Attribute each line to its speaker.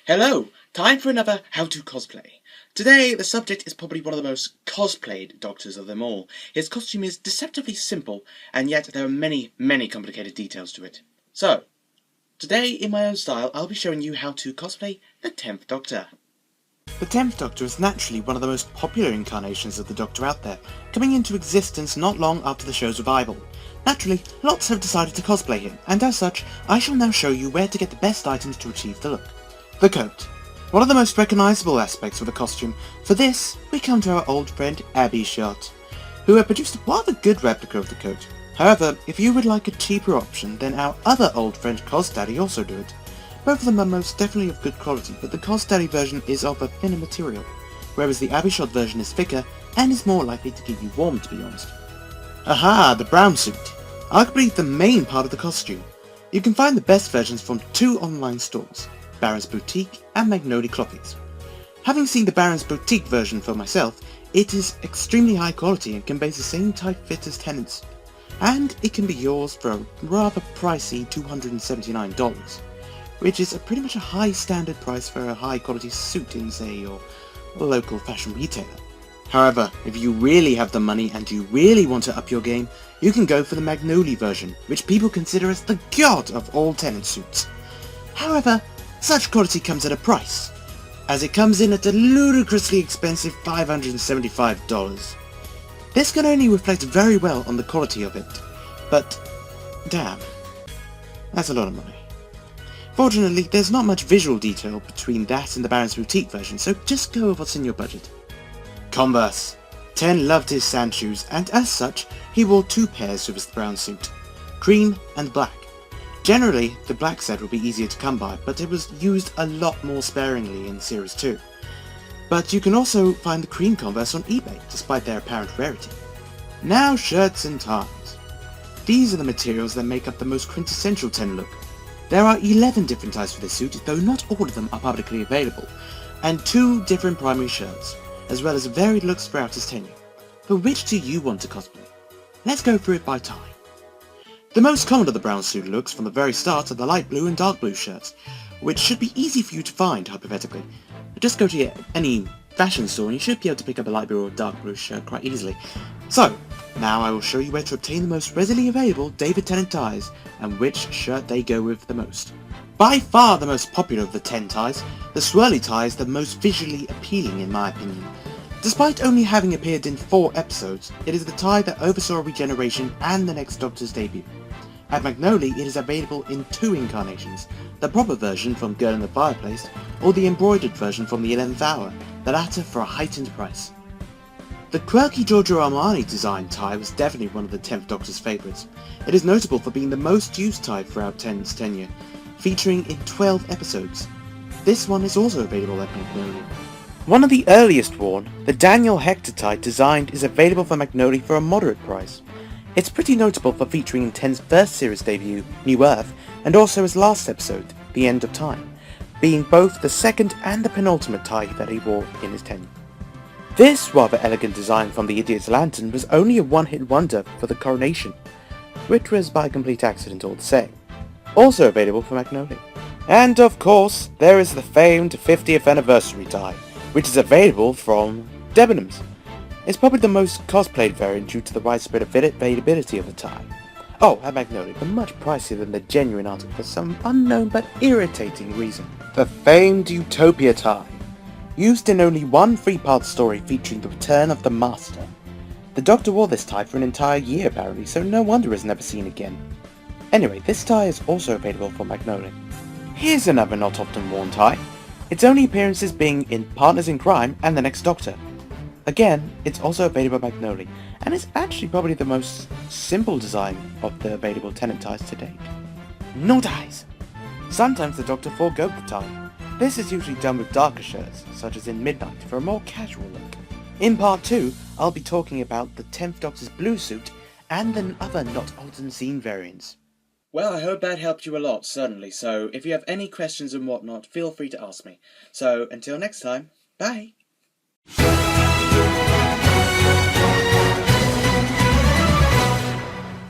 Speaker 1: Hello! Time for another How to Cosplay. Today, the subject is probably one of the most cosplayed Doctors of them all. His costume is deceptively simple, and yet there are many, many complicated details to it. So, today, in my own style, I'll be showing you how to cosplay the 10th Doctor. The 10th Doctor is naturally one of the most popular incarnations of the Doctor out there, coming into existence not long after the show's revival. Naturally, lots have decided to cosplay him, and as such, I shall now show you where to get the best items to achieve the look. The coat. One of the most recognisable aspects of the costume. For this, we come to our old friend Abby Shot, who have produced a rather good replica of the coat. However, if you would like a cheaper option, then our other old friend Cos Daddy also do it. Both of them are most definitely of good quality, but the Cos Daddy version is of a thinner material, whereas the Abby Shot version is thicker and is more likely to keep you warm, to be honest. Aha, the brown suit. Arguably the main part of the costume. You can find the best versions from two online stores, Baron's Boutique and Magnolia Clothies. Having seen the Baron's Boutique version for myself, it is extremely high quality and conveys the same tight fit as Tennant's, and it can be yours for a rather pricey $279, which is pretty much a high standard price for a high quality suit in, say, your local fashion retailer. However, if you really have the money and you really want to up your game, you can go for the Magnolia version, which people consider as the god of all Tennant suits. However, such quality comes at a price, as it comes in at a ludicrously expensive $575. This can only reflect very well on the quality of it, but damn, that's a lot of money. Fortunately, there's not much visual detail between that and the Baron's Boutique version, so just go with what's in your budget. Converse. Ten loved his sand shoes, and as such, he wore two pairs of his brown suit, cream and black. Generally, the black set would be easier to come by, but it was used a lot more sparingly in Series 2. But you can also find the cream Converse on eBay, despite their apparent rarity. Now shirts and ties. These are the materials that make up the most quintessential Ten look. There are 11 different ties for this suit, though not all of them are publicly available, and 2 different primary shirts, as well as varied looks throughout his tenure. But which do you want to cosplay? Let's go through it by tie. The most common of the brown suit looks from the very start are the light blue and dark blue shirts, which should be easy for you to find, hypothetically. Just go to any fashion store and you should be able to pick up a light blue or dark blue shirt quite easily. So, now I will show you where to obtain the most readily available David Tennant ties, and which shirt they go with the most. By far the most popular of the 10 ties, the swirly tie is the most visually appealing in my opinion. Despite only having appeared in 4 episodes, it is the tie that oversaw Regeneration and the next Doctor's debut. At Magnolia, it is available in 2 incarnations, the proper version from Girl in the Fireplace, or the embroidered version from the 11th Hour, the latter for a heightened price. The quirky Giorgio Armani design tie was definitely one of the 10th Doctor's favourites. It is notable for being the most used tie throughout Tennant's tenure, featuring in 12 episodes. This one is also available at Magnolia. One of the earliest worn, the Daniel Hector tie designed is available for Magnolia for a moderate price. It's pretty notable for featuring in Tennant's first series debut, New Earth, and also his last episode, The End of Time, being both the second and the penultimate tie that he wore in his tenure. This rather elegant design from the Idiot's Lantern was only a one-hit wonder for the Coronation, which was by complete accident all the same. Also available for Magnolia. And of course, there is the famed 50th anniversary tie, which is available from Debenhams. It's probably the most cosplayed variant due to the widespread availability of the tie. Oh, at Magnolia, but much pricier than the genuine article for some unknown but irritating reason. The famed Utopia tie, used in only one 3-part story featuring the return of the Master. The Doctor wore this tie for an entire year apparently, so no wonder it's never seen again. Anyway, this tie is also available for Magnolia. Here's another not often worn tie, its only appearances being in Partners in Crime and The Next Doctor. Again, it's also available at Magnolia, and it's actually probably the most simple design of the available Tennant ties to date. No ties! Sometimes the Doctor forgoes the tie. This is usually done with darker shirts, such as in Midnight, for a more casual look. In part 2, I'll be talking about the 10th Doctor's blue suit and the other not often seen variants. Well, I hope that helped you a lot, certainly, so if you have any questions and whatnot, feel free to ask me. So, until next time, bye!